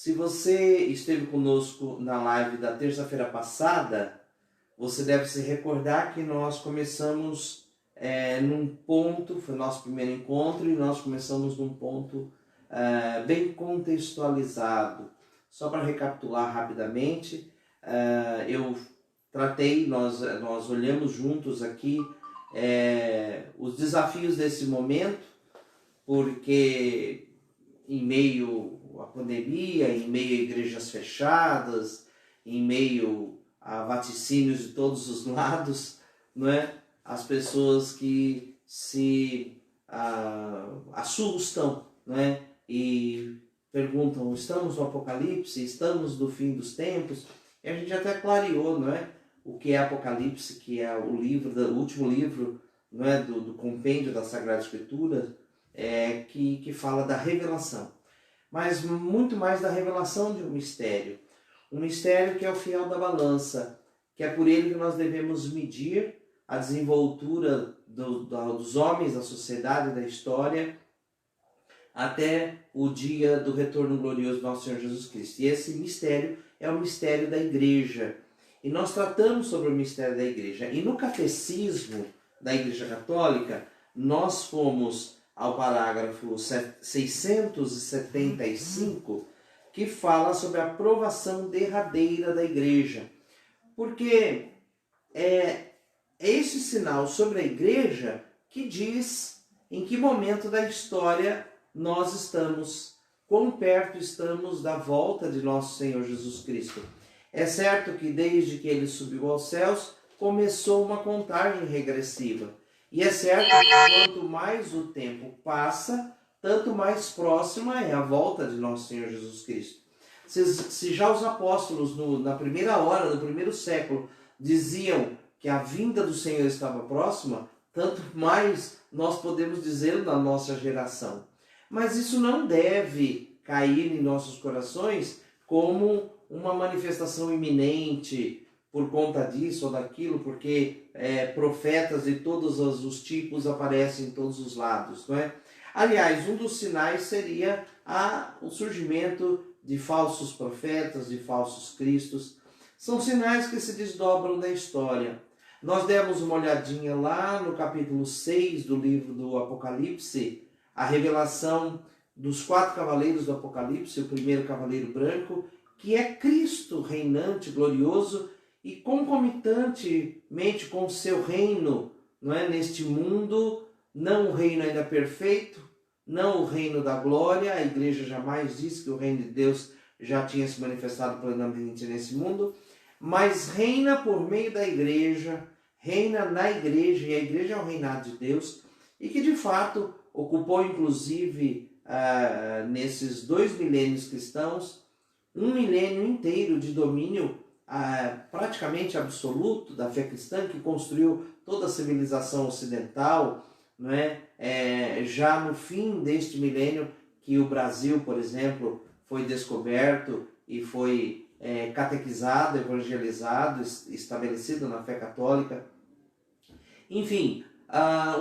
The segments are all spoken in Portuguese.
Se você esteve conosco na live da terça-feira passada, você deve se recordar que nós começamos num ponto, foi nosso primeiro encontro, e nós começamos num ponto bem contextualizado. Só para recapitular rapidamente, eu tratei, nós olhamos juntos aqui os desafios desse momento, porque em meio à pandemia, em meio a igrejas fechadas, em meio a vaticínios de todos os lados, não é? As pessoas que se assustam, não é? E perguntam, estamos no Apocalipse? Estamos no fim dos tempos? E a gente até clareou, não é? O que é Apocalipse, que é o último livro, não é? do compêndio da Sagrada Escritura, que fala da revelação. Mas muito mais da revelação de um mistério que é o fiel da balança, que é por ele que nós devemos medir a desenvoltura dos homens, da sociedade, da história, até o dia do retorno glorioso do nosso Senhor Jesus Cristo. E esse mistério é o mistério da igreja. E nós tratamos sobre o mistério da igreja. E no catecismo da Igreja Católica, nós fomos ao parágrafo 675, que fala sobre a aprovação derradeira da igreja. Porque é esse sinal sobre a igreja que diz em que momento da história nós estamos, quão perto estamos da volta de nosso Senhor Jesus Cristo. É certo que desde que ele subiu aos céus, começou uma contagem regressiva. E é certo que quanto mais o tempo passa, tanto mais próxima é a volta de nosso Senhor Jesus Cristo. Se já os apóstolos, na primeira hora, no primeiro século, diziam que a vinda do Senhor estava próxima, tanto mais nós podemos dizer na nossa geração. Mas isso não deve cair em nossos corações como uma manifestação iminente, por conta disso ou daquilo, porque profetas de todos os tipos aparecem em todos os lados, não é? Aliás, um dos sinais seria o surgimento de falsos profetas, de falsos cristos. São sinais que se desdobram da história. Nós demos uma olhadinha lá no capítulo 6 do livro do Apocalipse, a revelação dos 4 cavaleiros do Apocalipse, o primeiro cavaleiro branco, que é Cristo reinante, glorioso, e concomitantemente com o seu reino, não é? Neste mundo, não o reino ainda perfeito, não o reino da glória, a igreja jamais disse que o reino de Deus já tinha se manifestado plenamente nesse mundo, mas reina por meio da igreja, reina na igreja, e a igreja é o reinado de Deus, e que de fato ocupou inclusive nesses 2 milênios cristãos, um milênio inteiro de domínio praticamente absoluto da fé cristã, que construiu toda a civilização ocidental, não é? Já no fim deste milênio que o Brasil, por exemplo, foi descoberto e foi catequizado, evangelizado, estabelecido na fé católica. Enfim,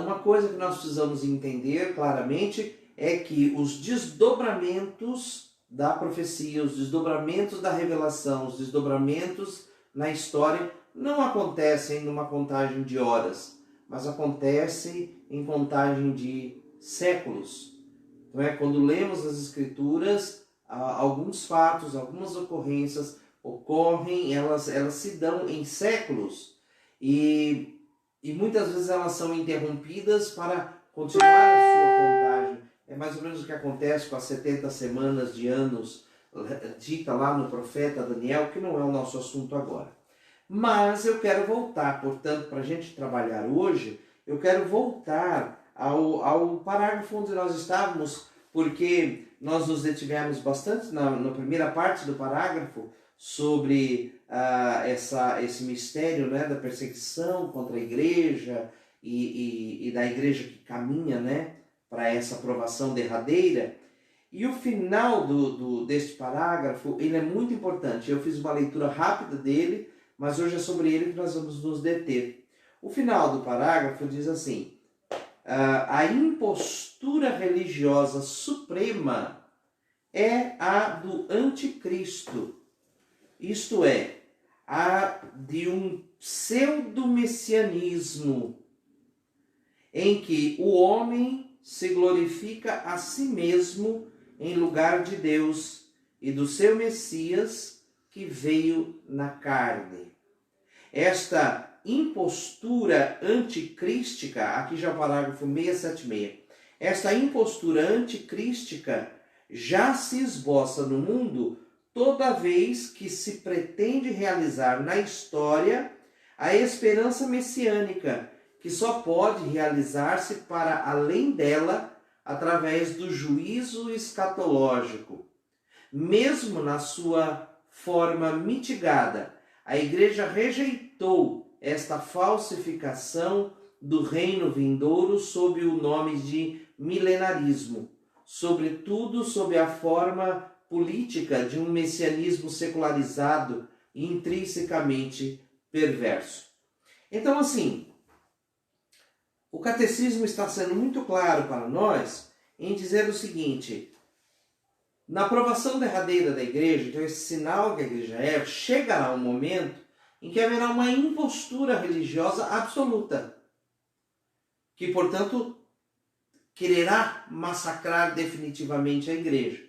uma coisa que nós precisamos entender claramente é que os desdobramentos da profecia, os desdobramentos da revelação, os desdobramentos na história não acontecem numa contagem de horas, mas acontecem em contagem de séculos. Não é? Quando lemos as Escrituras, alguns fatos, algumas ocorrências ocorrem, elas se dão em séculos e muitas vezes elas são interrompidas para continuar a sua contagem. É mais ou menos o que acontece com as 70 semanas de anos, dita lá no profeta Daniel, que não é o nosso assunto agora. Mas eu quero voltar, portanto, para a gente trabalhar hoje, eu quero voltar ao parágrafo onde nós estávamos, porque nós nos detivemos bastante na primeira parte do parágrafo sobre esse mistério, né, da perseguição contra a igreja e da igreja que caminha, né, para essa aprovação derradeira. E o final deste parágrafo, ele é muito importante. Eu fiz uma leitura rápida dele, mas hoje é sobre ele que nós vamos nos deter. O final do parágrafo diz assim: a impostura religiosa suprema é a do anticristo, isto é, a de um pseudo-messianismo, em que o homem se glorifica a si mesmo em lugar de Deus e do seu Messias que veio na carne. Esta impostura anticrística, aqui já o parágrafo 676, esta impostura anticrística já se esboça no mundo toda vez que se pretende realizar na história a esperança messiânica, que só pode realizar-se para além dela através do juízo escatológico. Mesmo na sua forma mitigada, a Igreja rejeitou esta falsificação do reino vindouro sob o nome de milenarismo, sobretudo sob a forma política de um messianismo secularizado e intrinsecamente perverso. Então, assim, o catecismo está sendo muito claro para nós em dizer o seguinte: na aprovação derradeira da igreja, então esse sinal que a igreja é, chegará um momento em que haverá uma impostura religiosa absoluta, que, portanto, quererá massacrar definitivamente a igreja.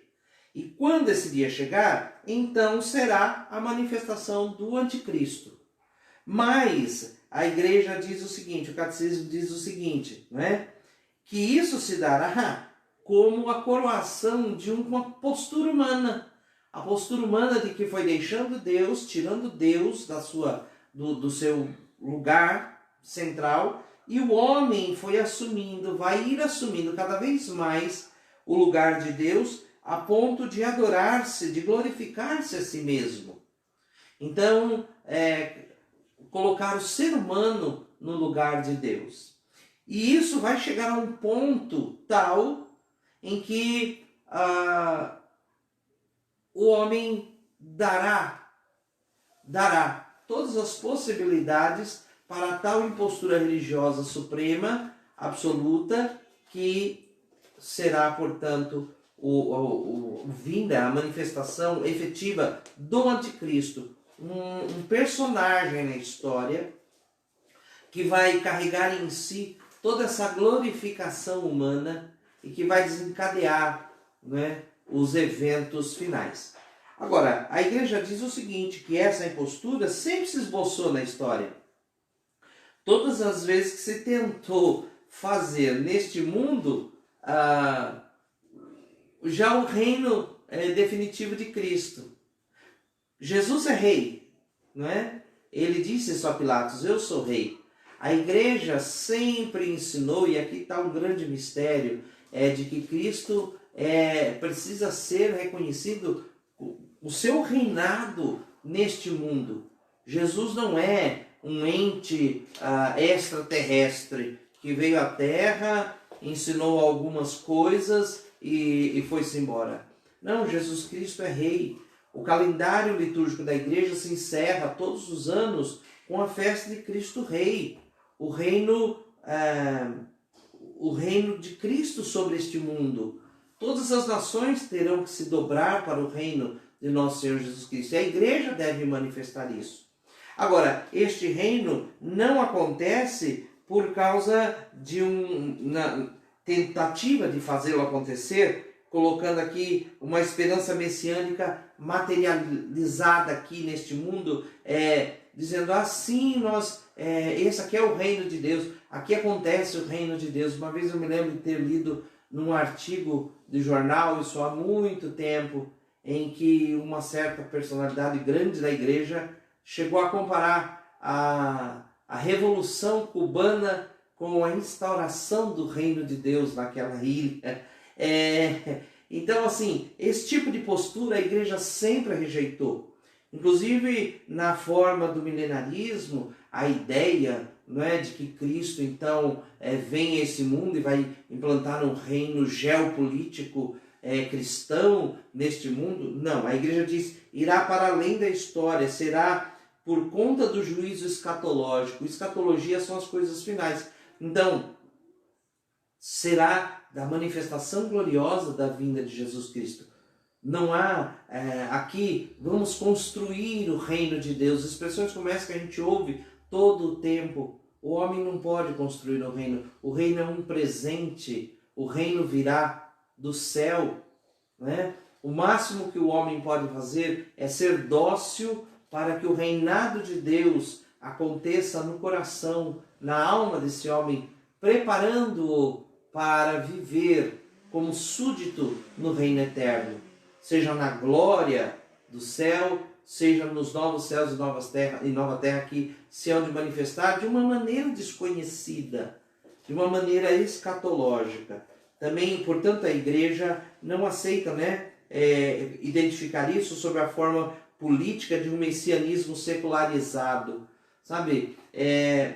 E quando esse dia chegar, então será a manifestação do anticristo. Mas a igreja diz o seguinte, o catecismo diz o seguinte, né? Que isso se dará como a coroação de uma postura humana. A postura humana de que foi deixando Deus, tirando Deus do seu lugar central, e o homem foi assumindo, vai ir assumindo cada vez mais o lugar de Deus, a ponto de adorar-se, de glorificar-se a si mesmo. Então, colocar o ser humano no lugar de Deus. E isso vai chegar a um ponto tal em que o homem dará todas as possibilidades para tal impostura religiosa suprema, absoluta, que será, portanto, a manifestação efetiva do anticristo, um personagem na história que vai carregar em si toda essa glorificação humana e que vai desencadear, né, os eventos finais. Agora, a igreja diz o seguinte, que essa impostura sempre se esboçou na história. Todas as vezes que se tentou fazer neste mundo já o reino definitivo de Cristo. Jesus é rei, não é? Ele disse só a Pilatos, eu sou rei. A igreja sempre ensinou, e aqui está um grande mistério, de que Cristo precisa ser reconhecido o seu reinado neste mundo. Jesus não é um ente extraterrestre que veio à Terra, ensinou algumas coisas e foi-se embora. Não, Jesus Cristo é rei. O calendário litúrgico da igreja se encerra todos os anos com a festa de Cristo Rei. O reino de Cristo sobre este mundo. Todas as nações terão que se dobrar para o reino de nosso Senhor Jesus Cristo. E a igreja deve manifestar isso. Agora, este reino não acontece por causa de uma tentativa de fazê-lo acontecer, colocando aqui uma esperança messiânica materializada aqui neste mundo, dizendo assim, esse aqui é o reino de Deus, aqui acontece o reino de Deus. Uma vez eu me lembro de ter lido num artigo de jornal, isso há muito tempo, em que uma certa personalidade grande da igreja chegou a comparar a Revolução Cubana com a instauração do reino de Deus naquela ilha. Então, assim, esse tipo de postura a igreja sempre rejeitou. Inclusive, na forma do milenarismo, a ideia, não é, de que Cristo, então, vem a esse mundo e vai implantar um reino geopolítico cristão neste mundo. Não, a igreja diz, irá para além da história, será por conta do juízo escatológico. Escatologia são as coisas finais. Então, será da manifestação gloriosa da vinda de Jesus Cristo. Não há aqui, vamos construir o reino de Deus. Expressões como essa que a gente ouve todo o tempo. O homem não pode construir o reino. O reino é um presente. O reino virá do céu, né? O máximo que o homem pode fazer é ser dócil para que o reinado de Deus aconteça no coração, na alma desse homem, preparando-o para viver como súdito no reino eterno, seja na glória do céu, seja nos novos céus e nova terra que se hão de manifestar de uma maneira desconhecida, de uma maneira escatológica. Também, portanto, a igreja não aceita, identificar isso sob a forma política de um messianismo secularizado. Sabe,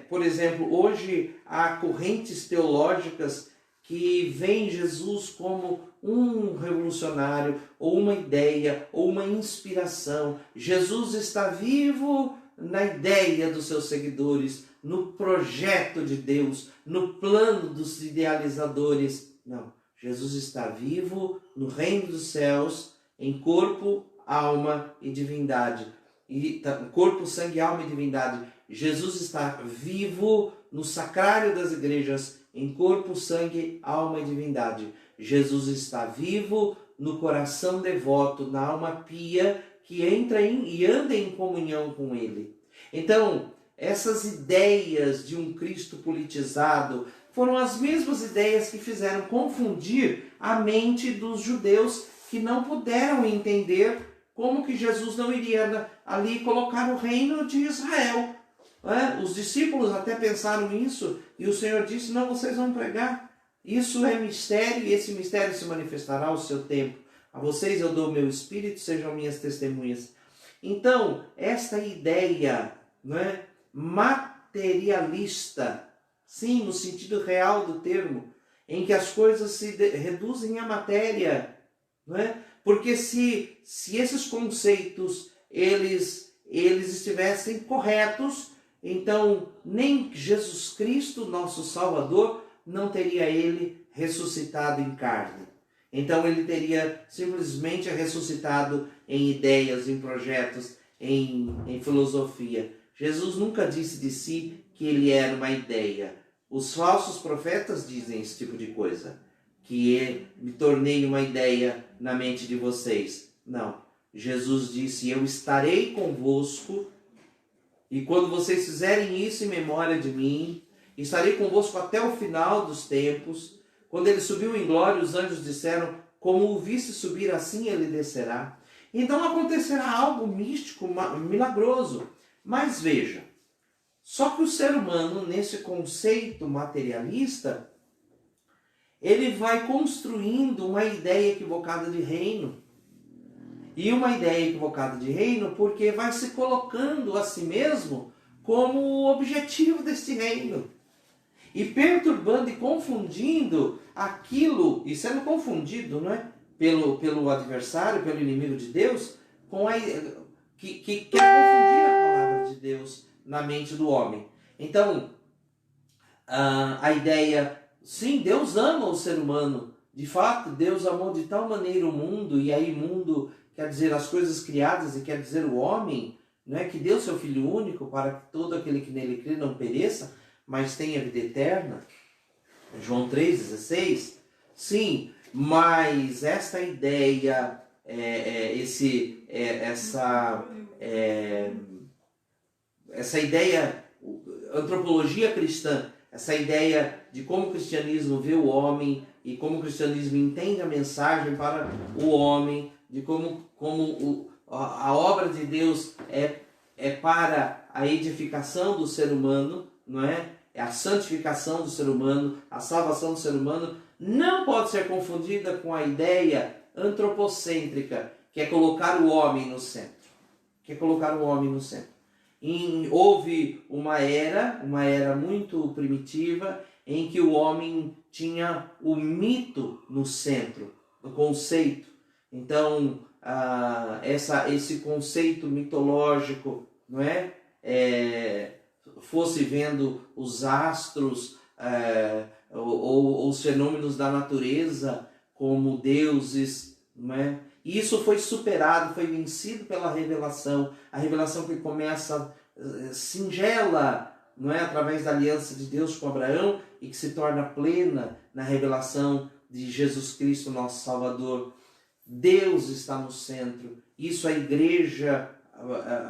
por exemplo, hoje há correntes teológicas que veem Jesus como um revolucionário, ou uma ideia, ou uma inspiração. Jesus está vivo na ideia dos seus seguidores, no projeto de Deus, no plano dos idealizadores. Não, Jesus está vivo no reino dos céus, em corpo, alma e divindade. Corpo, sangue, alma e divindade. Jesus está vivo no sacrário das igrejas, em corpo, sangue, alma e divindade. Jesus está vivo no coração devoto, na alma pia, que entra e anda em comunhão com Ele. Então, essas ideias de um Cristo politizado foram as mesmas ideias que fizeram confundir a mente dos judeus, que não puderam entender como que Jesus não iria ali colocar o reino de Israel. Os discípulos até pensaram isso, e o Senhor disse: não, vocês vão pregar. Isso é mistério, e esse mistério se manifestará ao seu tempo. A vocês eu dou o meu Espírito, sejam minhas testemunhas. Então, esta ideia materialista, sim, no sentido real do termo, em que as coisas se reduzem à matéria, porque se esses conceitos eles estivessem corretos, então nem Jesus Cristo, nosso Salvador, não teria ele ressuscitado em carne. Então ele teria simplesmente ressuscitado em ideias, em projetos, em filosofia. Jesus nunca disse de si que ele era uma ideia. Os falsos profetas dizem esse tipo de coisa, que me tornei uma ideia na mente de vocês. Não. Jesus disse: eu estarei convosco, e quando vocês fizerem isso em memória de mim, estarei convosco até o final dos tempos. Quando ele subiu em glória, os anjos disseram: como o viste subir, assim ele descerá. Então acontecerá algo místico, milagroso. Mas veja, só que o ser humano, nesse conceito materialista, ele vai construindo uma ideia equivocada de reino. E uma ideia equivocada de reino porque vai se colocando a si mesmo como o objetivo deste reino. E perturbando e confundindo aquilo, e sendo confundido pelo adversário, pelo inimigo de Deus, que quer confundir a palavra de Deus na mente do homem. Então, a ideia, sim, Deus ama o ser humano. De fato, Deus amou de tal maneira o mundo, e aí mundo quer dizer as coisas criadas, e quer dizer o homem, que deu seu Filho único para que todo aquele que nele crê não pereça, mas tenha vida eterna. João 3,16. Sim, mas esta ideia, essa ideia, antropologia cristã, essa ideia de como o cristianismo vê o homem e como o cristianismo entende a mensagem para o homem, de como a obra de Deus é para a edificação do ser humano, é a santificação do ser humano, a salvação do ser humano, não pode ser confundida com a ideia antropocêntrica, que é colocar o homem no centro. Houve uma era muito primitiva, em que o homem tinha o mito no centro, o conceito. Então, esse conceito mitológico, fosse vendo os astros ou os fenômenos da natureza como deuses, E isso foi superado, foi vencido pela revelação. A revelação que começa singela, não é, através da aliança de Deus com Abraão e que se torna plena na revelação de Jesus Cristo, nosso Salvador. Deus está no centro. Isso a igreja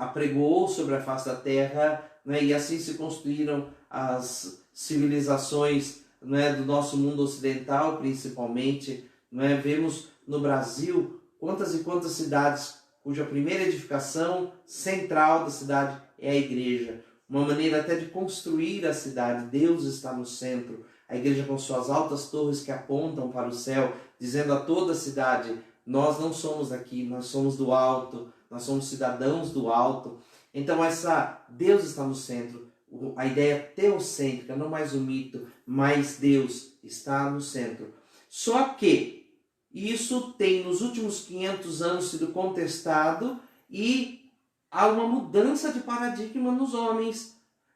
apregoou sobre a face da terra, né? E assim se construíram as civilizações, né, do nosso mundo ocidental, principalmente. Né? Vemos no Brasil quantas e quantas cidades cuja primeira edificação central da cidade é a igreja. Uma maneira até de construir a cidade. Deus está no centro. A igreja com suas altas torres que apontam para o céu, dizendo a toda a cidade: nós não somos daqui, nós somos do alto, nós somos cidadãos do alto. Então Deus está no centro. A ideia teocêntrica, não mais o mito, mas Deus está no centro. Só que isso tem nos últimos 500 anos sido contestado e há uma mudança de paradigma nos homens.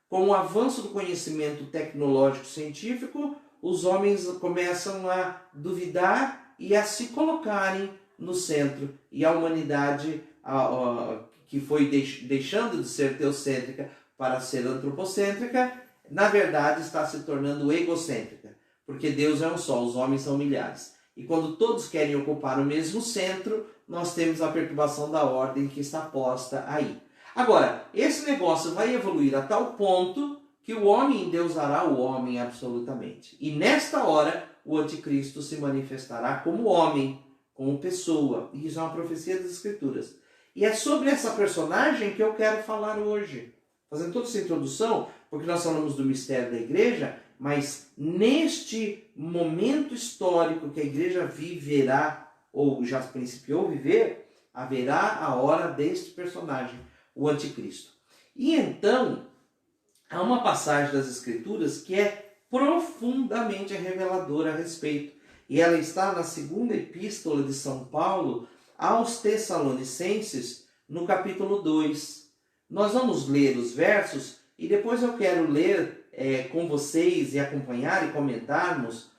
Com o avanço do conhecimento tecnológico científico, os homens começam a duvidar e a se colocarem no centro. E a humanidade, que foi deixando de ser teocêntrica para ser antropocêntrica, na verdade está se tornando egocêntrica. Porque Deus é um só, os homens são milhares. E quando todos querem ocupar o mesmo centro, nós temos a perturbação da ordem que está posta aí. Agora, esse negócio vai evoluir a tal ponto que o homem endeusará o homem absolutamente. E nesta hora, o anticristo se manifestará como homem, como pessoa. E isso é uma profecia das Escrituras. E é sobre essa personagem que eu quero falar hoje. Fazendo toda essa introdução, porque nós falamos do mistério da igreja, mas neste momento histórico que a igreja viverá, ou já principiou viver, haverá a hora deste personagem, o anticristo. E então, há uma passagem das Escrituras que é profundamente reveladora a respeito. E ela está na segunda epístola de São Paulo aos Tessalonicenses, no capítulo 2. Nós vamos ler os versos e depois eu quero ler com vocês e acompanhar e comentarmos,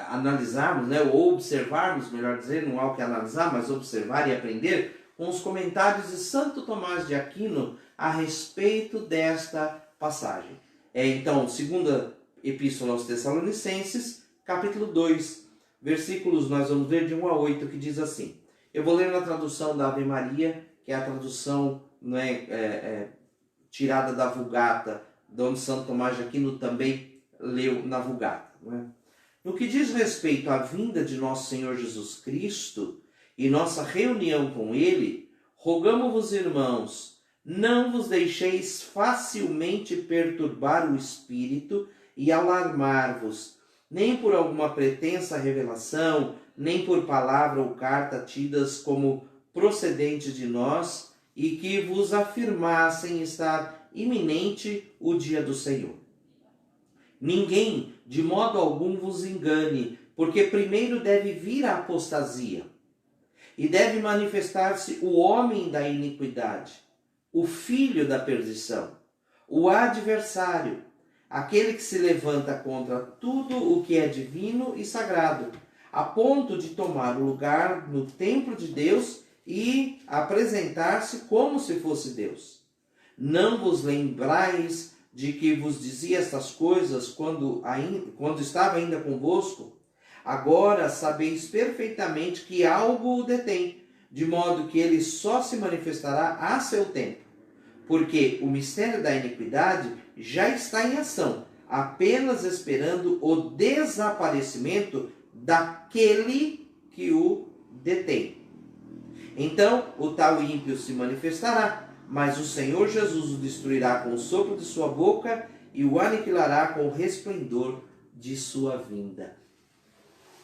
analisarmos, né, ou observarmos, melhor dizer, não há o que analisar, mas observar e aprender com os comentários de Santo Tomás de Aquino a respeito desta passagem. Então, segunda epístola aos Tessalonicenses, capítulo 2, versículos, nós vamos ver de 1 a 8, que diz assim. Eu vou ler na tradução da Ave Maria, que é a tradução, né, tirada da Vulgata, de onde Santo Tomás de Aquino também leu na Vulgata. Né? No que diz respeito à vinda de nosso Senhor Jesus Cristo e nossa reunião com Ele, rogamo-vos, irmãos, não vos deixeis facilmente perturbar o espírito e alarmar-vos, nem por alguma pretensa revelação, nem por palavra ou carta tidas como procedentes de nós, e que vos afirmassem estar iminente o dia do Senhor. Ninguém, de modo algum, vos engane, porque primeiro deve vir a apostasia, e deve manifestar-se o homem da iniquidade, o filho da perdição, o adversário, aquele que se levanta contra tudo o que é divino e sagrado, a ponto de tomar o lugar no templo de Deus e apresentar-se como se fosse Deus. Não vos lembrais de que vos dizia estas coisas quando estava ainda convosco? Agora sabeis perfeitamente que algo o detém, de modo que ele só se manifestará a seu tempo. Porque o mistério da iniquidade já está em ação, apenas esperando o desaparecimento daquele que o detém. Então o tal ímpio se manifestará, mas o Senhor Jesus o destruirá com o sopro de sua boca e o aniquilará com o resplendor de sua vinda.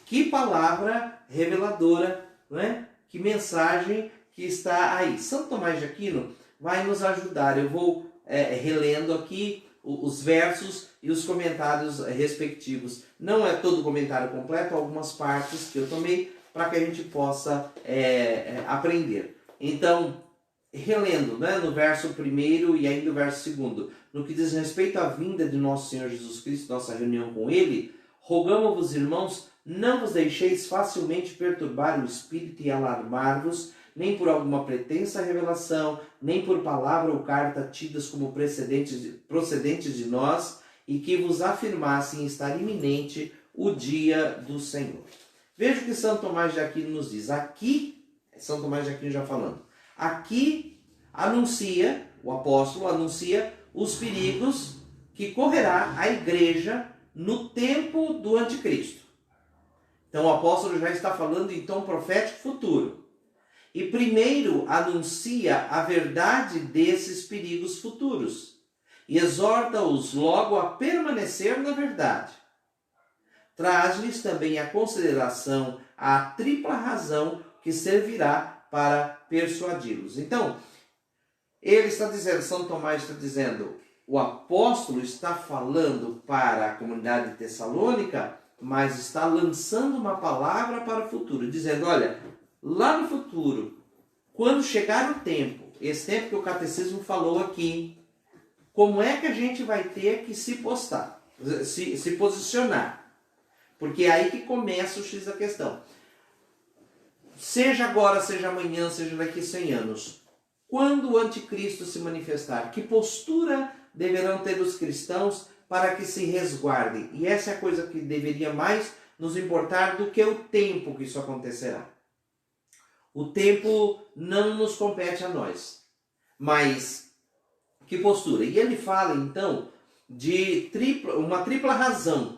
Que palavra reveladora, não é? Que mensagem que está aí. Santo Tomás de Aquino vai nos ajudar. Eu vou relendo aqui os versos e os comentários respectivos. Não é todo o comentário completo, algumas partes que eu tomei para que a gente possa aprender. Então, relendo, né, no verso 1 e ainda no verso 2, no que diz respeito à vinda de nosso Senhor Jesus Cristo, nossa reunião com Ele, rogamo-vos, irmãos, não vos deixeis facilmente perturbar o espírito e alarmar-vos, nem por alguma pretensa revelação, nem por palavra ou carta tidas como procedentes de nós, e que vos afirmassem estar iminente o dia do Senhor. Veja o que São Tomás de Aquino nos diz. Aqui, São Tomás de Aquino já falando, aqui anuncia, o apóstolo anuncia os perigos que correrá a igreja no tempo do anticristo. Então o apóstolo já está falando em tom profético futuro. E primeiro anuncia a verdade desses perigos futuros e exorta-os logo a permanecer na verdade. Traz-lhes também a consideração a tripla razão que servirá para persuadi-los. Então, ele está dizendo, São Tomás está dizendo, o apóstolo está falando para a comunidade tessalônica, mas está lançando uma palavra para o futuro, dizendo, olha, lá no futuro, quando chegar o tempo, esse tempo que o catecismo falou aqui, como é que a gente vai ter que se posicionar? Porque é aí que começa o X da questão. Seja agora, seja amanhã, seja daqui a 100 anos, quando o anticristo se manifestar, que postura deverão ter os cristãos para que se resguardem? E essa é a coisa que deveria mais nos importar do que o tempo que isso acontecerá. O tempo não nos compete a nós, mas que postura? E ele fala então de uma tripla razão.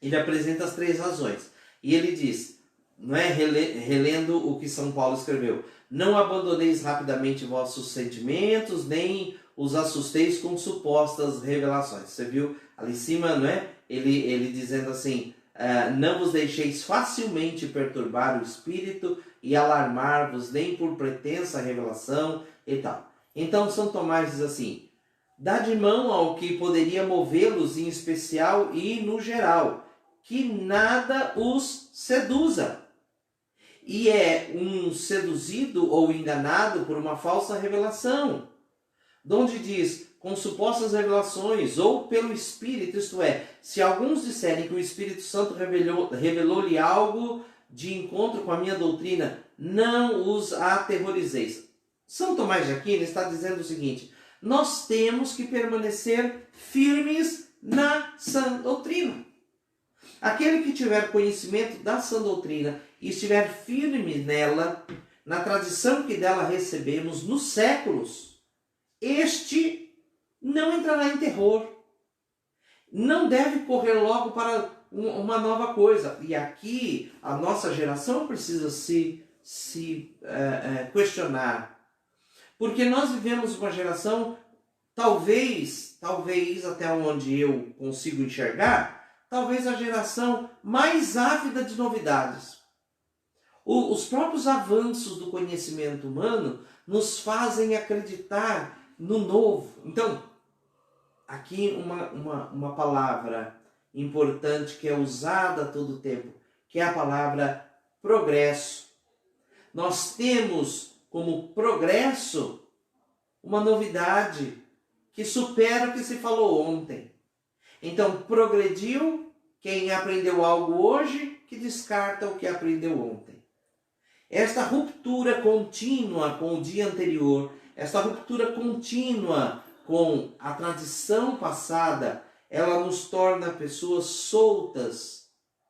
Ele apresenta as 3 razões. E ele diz, não é, relendo o que São Paulo escreveu, não abandoneis rapidamente vossos sentimentos, nem os assusteis com supostas revelações. Você viu ali em cima, não é? Ele dizendo assim, não vos deixeis facilmente perturbar o espírito e alarmar-vos nem por pretensa revelação e tal. Então São Tomás diz assim, dá de mão ao que poderia movê-los em especial e no geral, que nada os seduza. E é um seduzido ou enganado por uma falsa revelação, donde diz, com supostas revelações, ou pelo Espírito, isto é, se alguns disserem que o Espírito Santo revelou-lhe algo de encontro com a minha doutrina, não os aterrorizeis. São Tomás de Aquino está dizendo o seguinte, nós temos que permanecer firmes na sã doutrina. Aquele que tiver conhecimento da sã doutrina e estiver firme nela, na tradição que dela recebemos nos séculos, este não entrará em terror. Não deve correr logo para uma nova coisa. E aqui a nossa geração precisa se questionar. Porque nós vivemos uma geração, talvez até onde eu consigo enxergar, talvez a geração mais ávida de novidades. Os próprios avanços do conhecimento humano nos fazem acreditar no novo. Então, aqui uma palavra importante que é usada a todo tempo, que é a palavra progresso. Nós temos como progresso uma novidade que supera o que se falou ontem. Então, progrediu quem aprendeu algo hoje que descarta o que aprendeu ontem. Esta ruptura contínua com o dia anterior, esta ruptura contínua com a tradição passada, ela nos torna pessoas soltas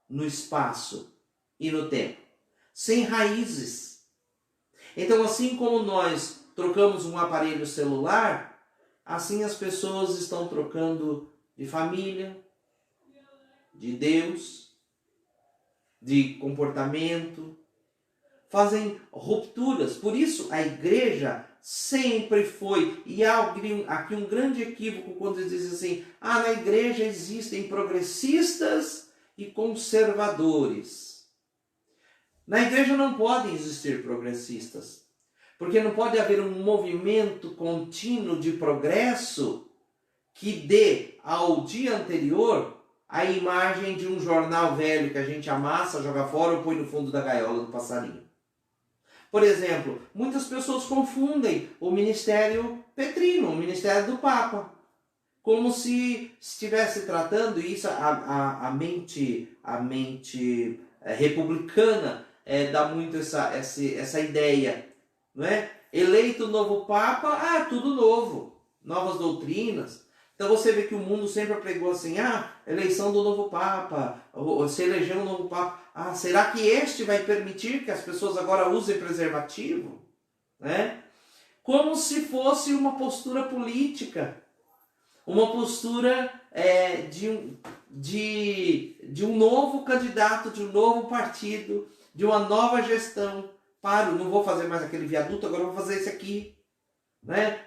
no espaço e no tempo, sem raízes. Então, assim como nós trocamos um aparelho celular, assim as pessoas estão trocando de família, de Deus, de comportamento, fazem rupturas. Por isso a igreja sempre foi, e há aqui um grande equívoco quando eles dizem assim, na igreja existem progressistas e conservadores. Na igreja não podem existir progressistas, porque não pode haver um movimento contínuo de progresso que dê ao dia anterior a imagem de um jornal velho que a gente amassa, joga fora ou põe no fundo da gaiola do passarinho. Por exemplo, muitas pessoas confundem o ministério petrino, o ministério do Papa, como se estivesse tratando isso, a mente republicana dá muito essa ideia, não é? Eleito novo Papa, tudo novo, novas doutrinas. Então você vê que o mundo sempre pregou assim, eleição do novo Papa, ou se elegeu um novo Papa. Será que este vai permitir que as pessoas agora usem preservativo? Né? Como se fosse uma postura política, uma postura de um novo candidato, de um novo partido, de uma nova gestão. Não vou fazer mais aquele viaduto, agora vou fazer esse aqui. Né?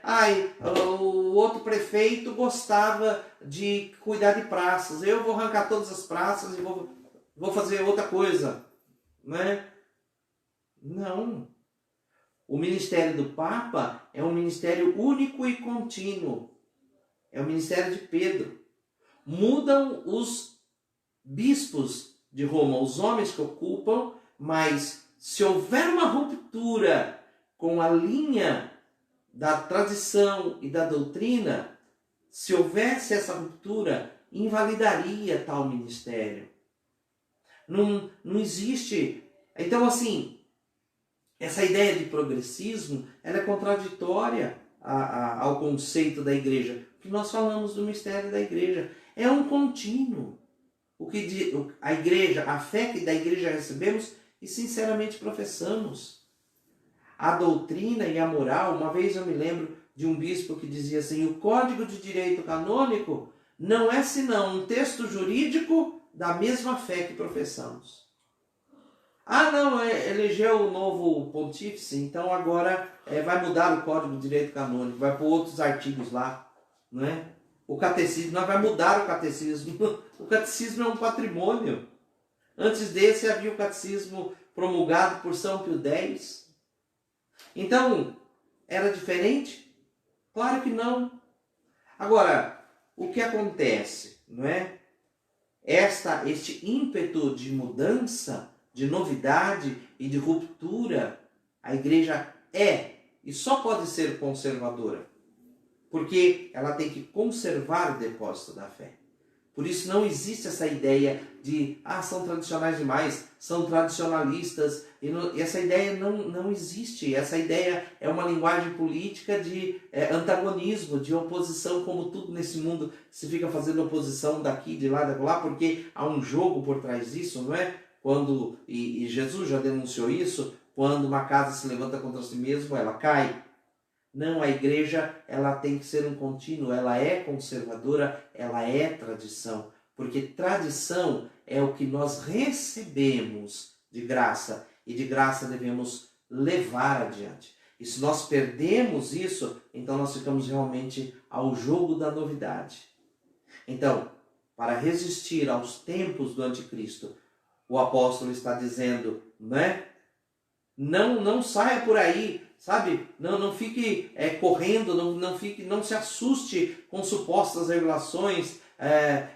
O outro prefeito gostava de cuidar de praças, eu vou arrancar todas as praças e vou fazer outra coisa. Né? Não. O ministério do Papa é um ministério único e contínuo. É o ministério de Pedro. Mudam os bispos de Roma, os homens que ocupam, mas se houver uma ruptura com a linha da tradição e da doutrina, se houvesse essa ruptura, invalidaria tal ministério. Não existe. Então, assim, essa ideia de progressismo, ela é contraditória ao conceito da igreja. O que nós falamos do mistério da igreja é um contínuo. A igreja, a fé que da igreja recebemos e sinceramente professamos. A doutrina e a moral, uma vez eu me lembro de um bispo que dizia assim, o Código de Direito Canônico não é senão um texto jurídico da mesma fé que professamos. Não, elegeu o novo pontífice, então agora vai mudar o Código de Direito Canônico, vai pôr outros artigos lá, não é? O catecismo, nós vai mudar o catecismo. O catecismo é um patrimônio. Antes desse havia o catecismo promulgado por São Pio X. Então, era diferente? Claro que não. Agora, o que acontece, não é? Este ímpeto de mudança, de novidade e de ruptura, a igreja e só pode ser conservadora, porque ela tem que conservar o depósito da fé. Por isso não existe essa ideia de, são tradicionais demais, são tradicionalistas. E essa ideia não existe. Essa ideia é uma linguagem política de antagonismo, de oposição, como tudo nesse mundo se fica fazendo oposição daqui, de lá, de lá, porque há um jogo por trás disso, não é? E Jesus já denunciou isso, quando uma casa se levanta contra si mesma, ela cai. Não, a igreja ela tem que ser um contínuo, ela é conservadora, ela é tradição, porque tradição é o que nós recebemos de graça e de graça devemos levar adiante. E se nós perdemos isso, então nós ficamos realmente ao jogo da novidade. Então, para resistir aos tempos do anticristo, o apóstolo está dizendo, né? Não saia por aí, sabe? Não fique correndo, não se assuste com supostas revelações,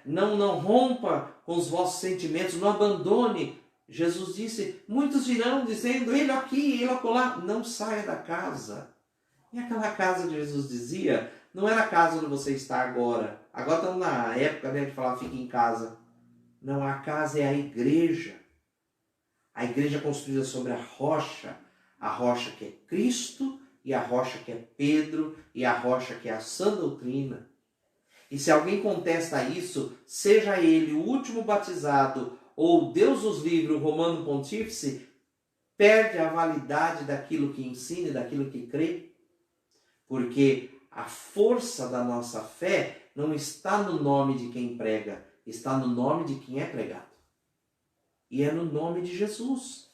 não rompa com os vossos sentimentos, não abandone. Jesus disse, muitos virão dizendo, ele aqui, ele acolá, não saia da casa. E aquela casa que Jesus dizia, não era a casa onde você está agora. Agora estamos na época de falar, fique em casa. Não, a casa é a igreja. A igreja é construída sobre a rocha que é Cristo, e a rocha que é Pedro, e a rocha que é a sã doutrina. E se alguém contesta isso, seja ele o último batizado ou Deus os livre, o romano pontífice, perde a validade daquilo que ensina e daquilo que crê. Porque a força da nossa fé não está no nome de quem prega, está no nome de quem é pregado. E é no nome de Jesus.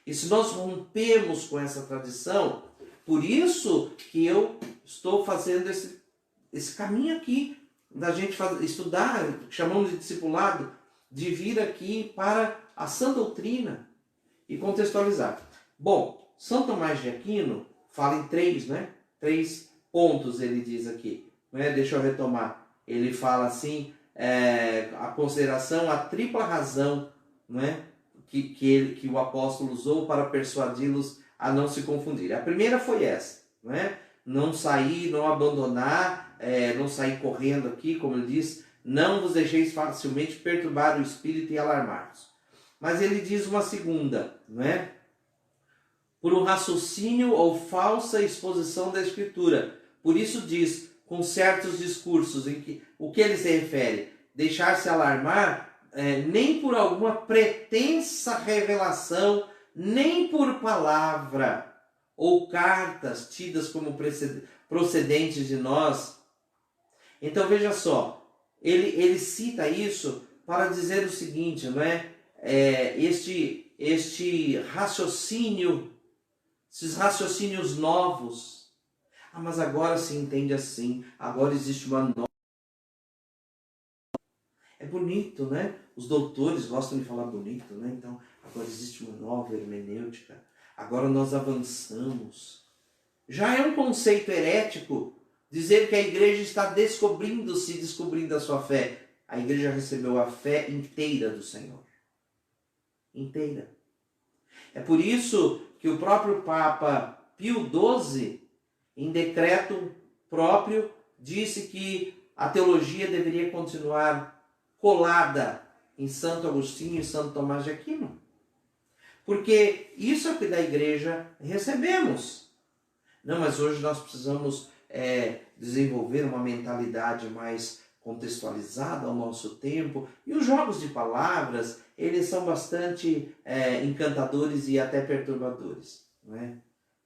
E se nós rompemos com essa tradição, por isso que eu estou fazendo esse caminho aqui, da gente estudar, chamamos de discipulado, de vir aqui para a sã doutrina e contextualizar. Bom, São Tomás de Aquino fala em 3 pontos, ele diz aqui. Deixa eu retomar. Ele fala assim, a consideração, a tripla razão, que o apóstolo usou para persuadi-los a não se confundir. A primeira foi essa, não sair, não abandonar, não sair correndo aqui, como ele diz, não vos deixeis facilmente perturbar o espírito e alarmar-vos. Mas ele diz uma segunda, não é? Por um raciocínio ou falsa exposição da Escritura. Por isso diz, com certos discursos, em que o que ele se refere? Deixar-se alarmar, nem por alguma pretensa revelação, nem por palavra ou cartas tidas como procedentes de nós. Então veja só, ele cita isso para dizer o seguinte, não é? Este raciocínio, esses raciocínios novos. Mas agora se entende assim, agora existe uma nova. É bonito, né? Os doutores gostam de falar bonito, né? Então, agora existe uma nova hermenêutica. Agora nós avançamos. Já é um conceito herético dizer que a igreja está descobrindo a sua fé. A igreja recebeu a fé inteira do Senhor. Inteira. É por isso que o próprio Papa Pio XII, em decreto próprio, disse que a teologia deveria continuar colada em Santo Agostinho e Santo Tomás de Aquino. Porque isso é o que da igreja recebemos. Não, mas hoje nós precisamos desenvolver uma mentalidade mais contextualizada ao nosso tempo. E os jogos de palavras, eles são bastante encantadores e até perturbadores. Não é?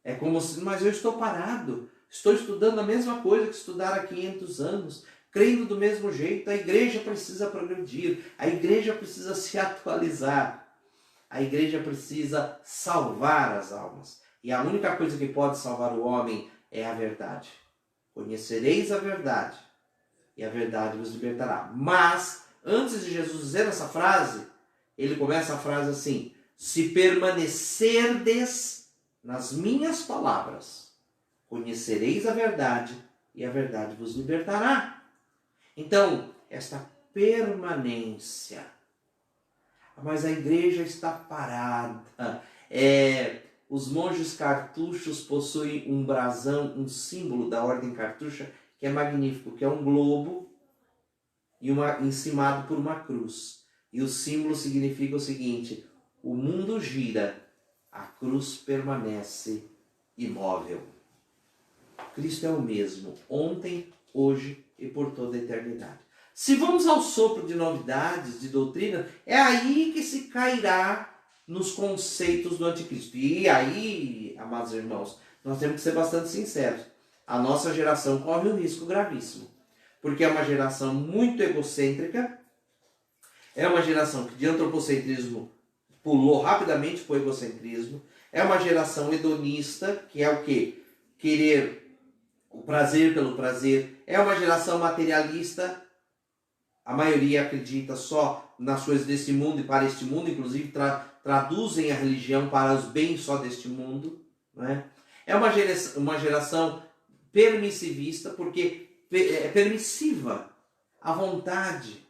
É como se, mas eu estou parado, estou estudando a mesma coisa que estudar há 500 anos, crendo do mesmo jeito. A igreja precisa progredir, a igreja precisa se atualizar, a igreja precisa salvar as almas. E a única coisa que pode salvar o homem é a verdade. Conhecereis a verdade, e a verdade vos libertará. Mas, antes de Jesus dizer essa frase, ele começa a frase assim: se permanecerdes nas minhas palavras, conhecereis a verdade, e a verdade vos libertará. Então, esta permanência. Mas a igreja está parada. Os monges cartuchos possuem um brasão, um símbolo da ordem cartucha, que é magnífico, que é um globo e encimado por uma cruz. E o símbolo significa o seguinte: o mundo gira, a cruz permanece imóvel. Cristo é o mesmo, ontem, hoje e por toda a eternidade. Se vamos ao sopro de novidades, de doutrina, é aí que se cairá nos conceitos do anticristo. E aí, amados irmãos, nós temos que ser bastante sinceros. A nossa geração corre um risco gravíssimo. Porque é uma geração muito egocêntrica, é uma geração que de antropocentrismo pulou rapidamente para o egocentrismo, é uma geração hedonista, que é o quê? Querer o prazer pelo prazer, é uma geração materialista. A maioria acredita só nas coisas deste mundo e para este mundo, inclusive traduzem a religião para os bens só deste mundo. Não é? É uma geração permissivista, porque é permissiva à vontade,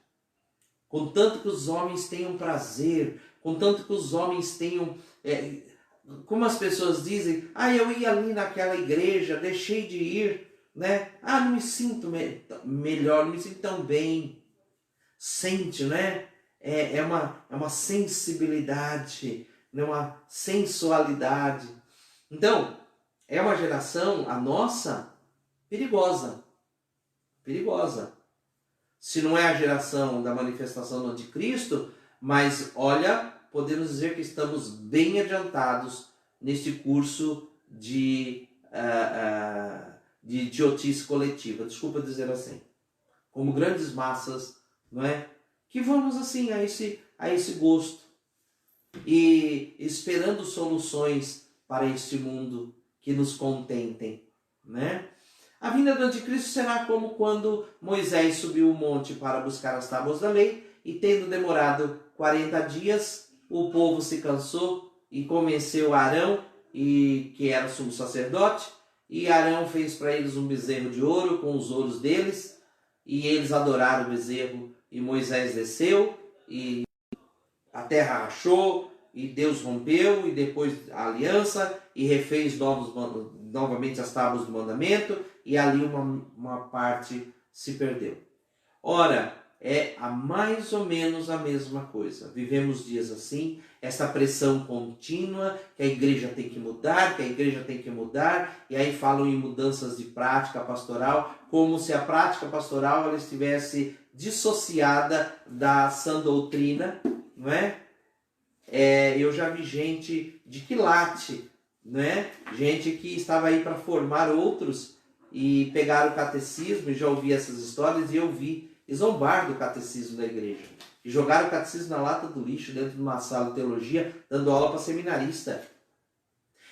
contanto que os homens tenham prazer, contanto que os homens tenham... como as pessoas dizem, eu ia ali naquela igreja, deixei de ir, né? Não me sinto melhor, não me sinto tão bem. Sente, né? É uma sensibilidade, né? Uma sensualidade. Então, é uma geração, a nossa, perigosa. Perigosa. Se não é a geração da manifestação do anticristo, mas olha, podemos dizer que estamos bem adiantados neste curso de idiotice coletiva, desculpa dizer assim. Como grandes massas, não é? Que vamos assim a esse gosto e esperando soluções para este mundo que nos contentem, né? A vinda do anticristo será como quando Moisés subiu o monte para buscar as tábuas da lei e, tendo demorado 40 dias, o povo se cansou e convenceu Arão, que era o sumo sacerdote, e Arão fez para eles um bezerro de ouro com os ouros deles, e eles adoraram o bezerro, e Moisés desceu, e a terra rachou, e Deus rompeu, e depois a aliança, e refez novamente as tábuas do mandamento, e ali uma parte se perdeu. Ora, é mais ou menos a mesma coisa. Vivemos dias assim, essa pressão contínua, que a igreja tem que mudar, e aí falam em mudanças de prática pastoral, como se a prática pastoral ela estivesse dissociada da sã doutrina, não é? Eu já vi gente de quilate, né? Gente que estava aí para formar outros e pegaram o catecismo, e já ouvi essas histórias, e eu vi e zombar do catecismo da igreja. E jogaram o catecismo na lata do lixo dentro de uma sala de teologia, dando aula para seminarista.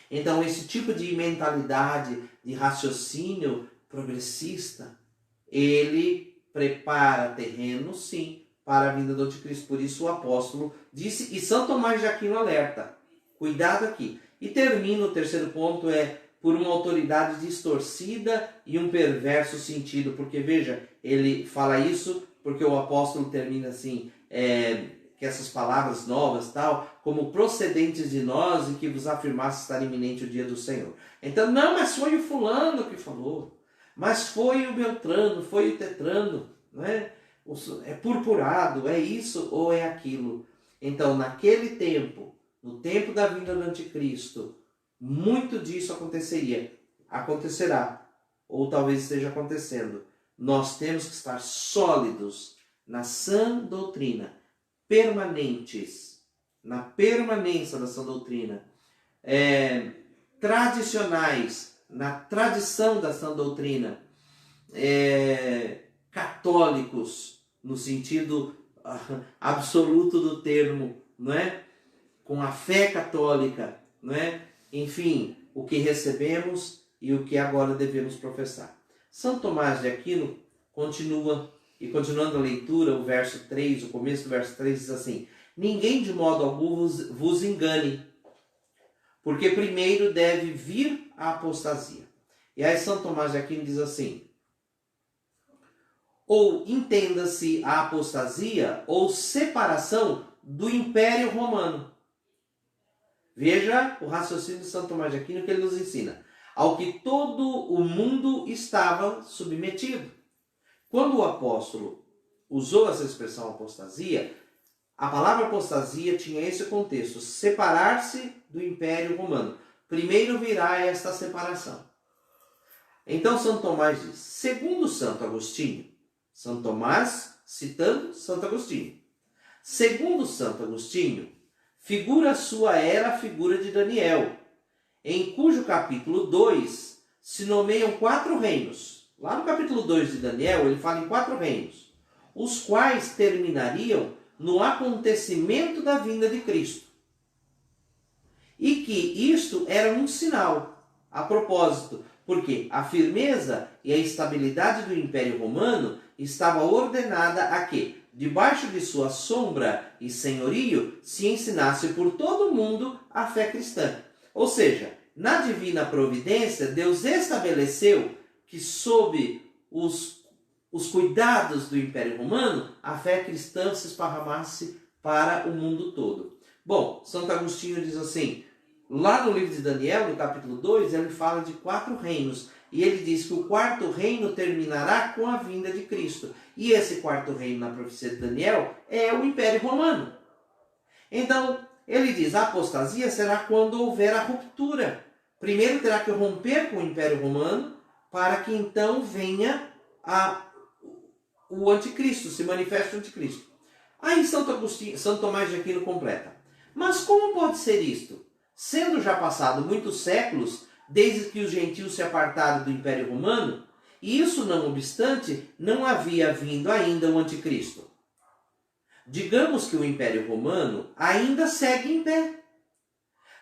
Então, esse tipo de mentalidade, de raciocínio progressista, ele prepara terreno, sim, para a vinda do anticristo. Por isso o apóstolo disse, e São Tomás de Aquino alerta, cuidado aqui. E termina, o terceiro ponto por uma autoridade distorcida e um perverso sentido. Porque, veja, ele fala isso porque o apóstolo termina assim, que essas palavras novas, tal, como procedentes de nós e que vos afirmasse estar iminente o dia do Senhor. Então, não, mas foi o fulano que falou, mas foi o Beltrano, foi o Tetrano, né? É purpurado, é isso ou é aquilo. Então, naquele tempo, no tempo da vinda do anticristo, muito disso acontecerá, ou talvez esteja acontecendo. Nós temos que estar sólidos na sã doutrina, permanentes, na permanência da sã doutrina, tradicionais, na tradição da sã doutrina, católicos, no sentido absoluto do termo, não é? Com a fé católica, não é? Enfim, o que recebemos e o que agora devemos professar. São Tomás de Aquino continua, e continuando a leitura, o verso 3, o começo do verso 3 diz assim: ninguém de modo algum vos engane, porque primeiro deve vir a apostasia. E aí São Tomás de Aquino diz assim: ou entenda-se a apostasia ou separação do Império Romano. Veja o raciocínio de São Tomás de Aquino que ele nos ensina. Ao que todo o mundo estava submetido. Quando o apóstolo usou essa expressão apostasia, a palavra apostasia tinha esse contexto, separar-se do Império Romano. Primeiro virá esta separação. Então São Tomás diz, segundo Santo Agostinho, São Tomás citando Santo Agostinho, segundo Santo Agostinho, figura sua era a figura de Daniel, em cujo capítulo 2 se nomeiam 4 reinos. Lá no capítulo 2 de Daniel, ele fala em 4 reinos, os quais terminariam no acontecimento da vinda de Cristo. E que isto era um sinal, a propósito, porque a firmeza e a estabilidade do Império Romano estava ordenada a que, debaixo de sua sombra e senhorio, se ensinasse por todo o mundo a fé cristã. Ou seja, na divina providência, Deus estabeleceu que sob os cuidados do Império Romano, a fé cristã se esparramasse para o mundo todo. Bom, Santo Agostinho diz assim, lá no livro de Daniel, no capítulo 2, ele fala de 4 reinos. E ele diz que o 4º reino terminará com a vinda de Cristo. E esse 4º reino na profecia de Daniel é o Império Romano. Então, ele diz, a apostasia será quando houver a ruptura. Primeiro terá que romper com o Império Romano, para que então venha o anticristo, se manifeste o anticristo. Aí Santo Tomás de Aquino completa. Mas como pode ser isto? Sendo já passado muitos séculos, desde que os gentios se apartaram do Império Romano, e isso não obstante, não havia vindo ainda o anticristo. Digamos que o Império Romano ainda segue em pé,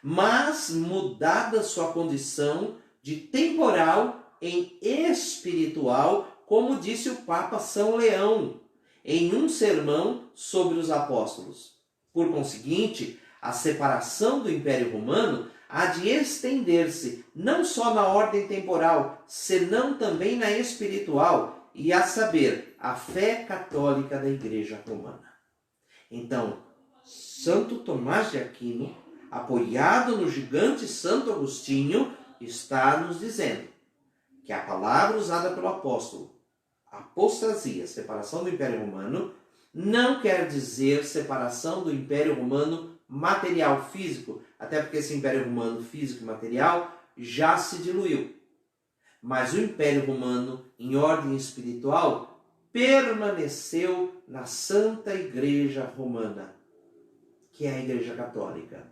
mas mudada sua condição de temporal em espiritual, como disse o Papa São Leão, em um sermão sobre os apóstolos. Por conseguinte, a separação do Império Romano há de estender-se não só na ordem temporal, senão também na espiritual, e a saber, a fé católica da Igreja Romana. Então, Santo Tomás de Aquino, apoiado no gigante Santo Agostinho, está nos dizendo que a palavra usada pelo apóstolo, apostasia, separação do Império Romano, não quer dizer separação do Império Romano material, físico, até porque esse Império Romano físico e material já se diluiu. Mas o Império Romano, em ordem espiritual, permaneceu na Santa Igreja Romana, que é a Igreja Católica.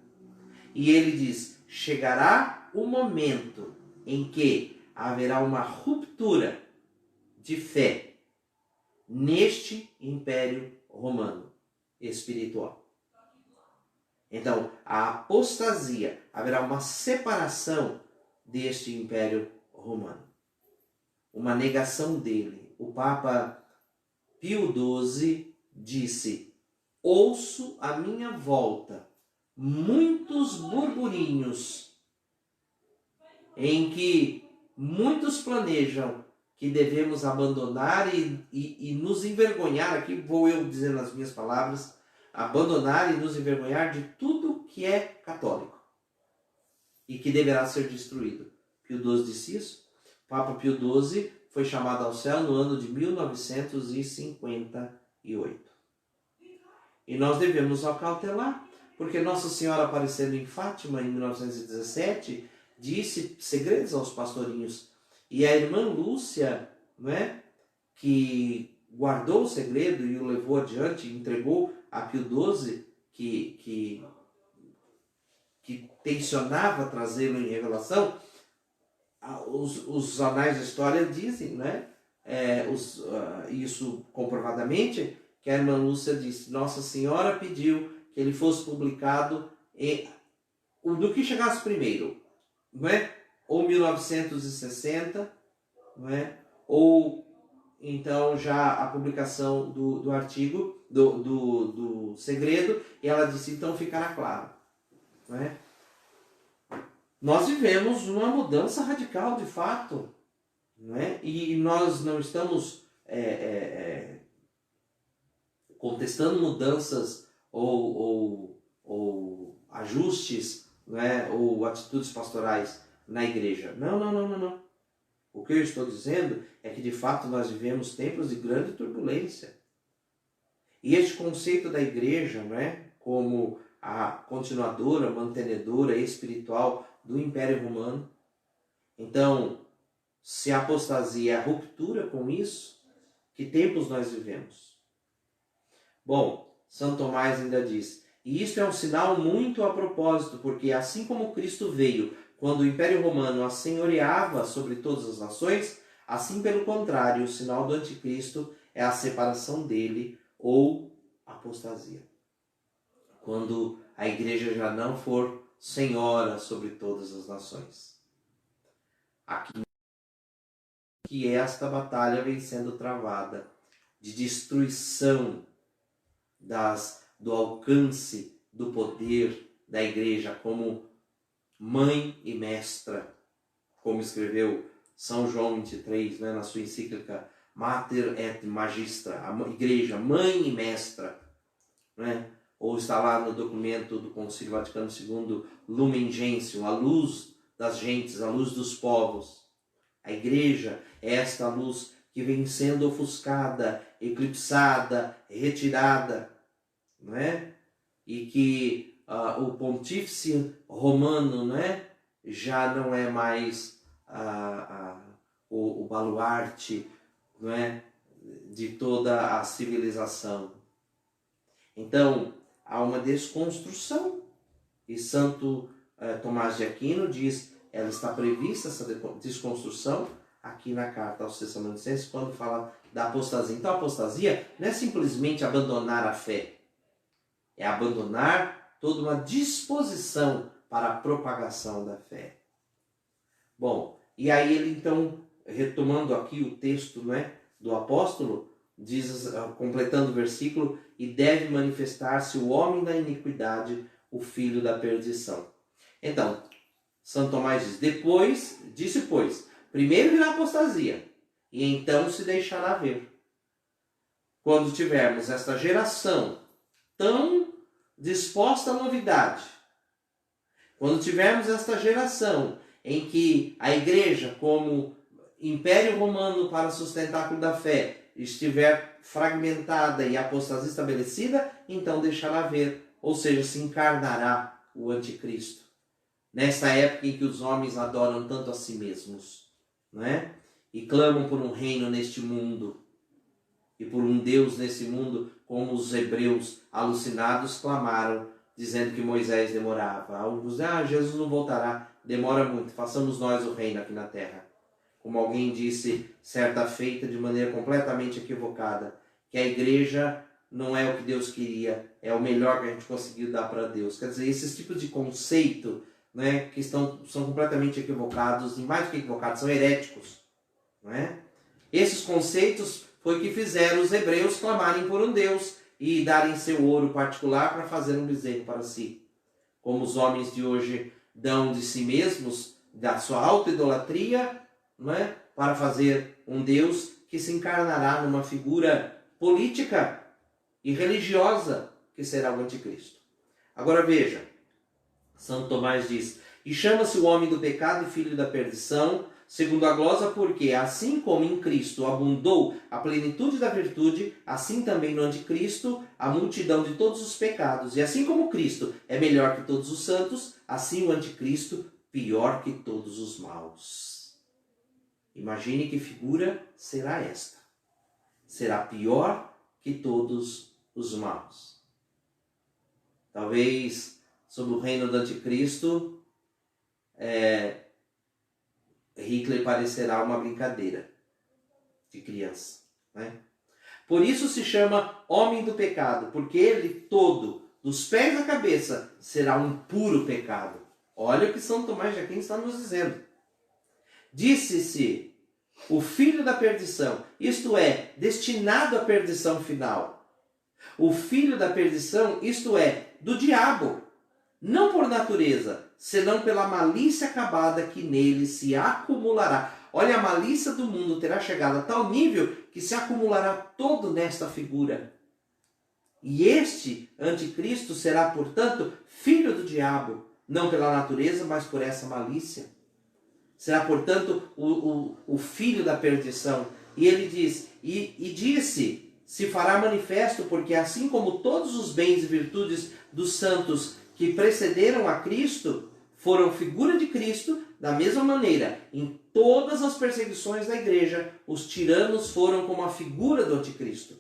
E ele diz, chegará o momento em que haverá uma ruptura de fé neste Império Romano espiritual. Então, a apostasia, haverá uma separação deste Império Romano. Uma negação dele. O Papa Pio XII disse, ouço à minha volta muitos burburinhos em que muitos planejam que devemos abandonar e nos envergonhar, aqui vou eu dizer nas minhas palavras, abandonar e nos envergonhar de tudo que é católico e que deverá ser destruído. Pio XII disse isso. Papa Pio XII foi chamado ao céu no ano de 1958. E nós devemos acautelar, porque Nossa Senhora, aparecendo em Fátima em 1917, disse segredos aos pastorinhos. E a irmã Lúcia, né, que guardou o segredo e o levou adiante, entregou a Pio XII, que tensionava trazê-lo em revelação, os anais da história dizem, né, isso comprovadamente, que a irmã Lúcia disse, Nossa Senhora pediu que ele fosse publicado do que chegasse primeiro, não é? Ou 1960, não é? Ou então já a publicação do artigo, do segredo, e ela disse, então ficará claro. Não é? Nós vivemos uma mudança radical de fato, não é? E nós não estamos contestando mudanças ou ajustes, não é? Ou atitudes pastorais na igreja. Não. O que eu estou dizendo é que de fato nós vivemos tempos de grande turbulência. E este conceito da igreja, não é? Como a continuadora, mantenedora espiritual do Império Romano. Então, se a apostasia é a ruptura com isso, que tempos nós vivemos? Bom, São Tomás ainda diz, e isto é um sinal muito a propósito, porque assim como Cristo veio quando o Império Romano assenhoreava sobre todas as nações, assim pelo contrário, o sinal do anticristo é a separação dele ou apostasia. Quando a igreja já não for senhora sobre todas as nações. Aqui que esta batalha vem sendo travada de destruição do alcance do poder da igreja como mãe e mestra, como escreveu São João 23, né, na sua encíclica Mater et Magistra, a igreja, mãe e mestra, né? Ou está lá no documento do Concílio Vaticano II, Lumen Gentium, a luz das gentes, a luz dos povos. A igreja é esta luz que vem sendo ofuscada, eclipsada, retirada, não é? E que o pontífice romano, não é? Já não é mais o baluarte, não é? De toda a civilização. Então, há uma desconstrução. E Santo Tomás de Aquino diz, ela está prevista, essa desconstrução, aqui na carta aos Tessalonicenses, quando fala da apostasia. Então, a apostasia não é simplesmente abandonar a fé, é abandonar toda uma disposição para a propagação da fé. Bom, e aí ele então, retomando aqui o texto, não é, do apóstolo, diz, completando o versículo, e deve manifestar-se o homem da iniquidade, o filho da perdição. Então, São Tomás diz, pois, primeiro virá a apostasia, e então se deixará ver. Quando tivermos esta geração tão disposta à novidade, quando tivermos esta geração em que a igreja, como império romano para sustentáculo da fé, estiver fragmentada e a apostasia estabelecida, então deixará ver, ou seja, se encarnará o anticristo. Nesta época em que os homens adoram tanto a si mesmos, não é? E clamam por um reino neste mundo, e por um Deus nesse mundo, como os hebreus alucinados clamaram, dizendo que Moisés demorava. Alguns dizem, Jesus não voltará, demora muito, façamos nós o reino aqui na terra. Como alguém disse certa feita de maneira completamente equivocada, que a igreja não é o que Deus queria, é o melhor que a gente conseguiu dar para Deus. Quer dizer, esses tipos de conceito, né, que são completamente equivocados, e mais do que equivocados, são heréticos. Não é? Esses conceitos foi o que fizeram os hebreus clamarem por um Deus e darem seu ouro particular para fazer um bezerro para si. Como os homens de hoje dão de si mesmos, da sua auto-idolatria, não é? Para fazer um Deus que se encarnará numa figura política e religiosa, que será o anticristo. Agora veja, Santo Tomás diz, e chama-se o homem do pecado e filho da perdição, segundo a glosa, porque assim como em Cristo abundou a plenitude da virtude, assim também no anticristo a multidão de todos os pecados. E assim como Cristo é melhor que todos os santos, assim o anticristo pior que todos os maus. Imagine que figura será esta. Será pior que todos os maus. Talvez sob o reino do anticristo, Hitler parecerá uma brincadeira de criança. Né? Por isso se chama homem do pecado, porque ele todo, dos pés à cabeça, será um puro pecado. Olha o que São Tomás de Aquino está nos dizendo. Disse-se o filho da perdição, isto é, destinado à perdição final. O filho da perdição, isto é, do diabo, não por natureza, senão pela malícia acabada que nele se acumulará. Olha, a malícia do mundo terá chegado a tal nível que se acumulará todo nesta figura. E este anticristo será, portanto, filho do diabo, não pela natureza, mas por essa malícia. Será, portanto, o filho da perdição. E ele diz, e disse, se fará manifesto, porque assim como todos os bens e virtudes dos santos que precederam a Cristo foram figura de Cristo, da mesma maneira, em todas as perseguições da igreja, os tiranos foram como a figura do anticristo,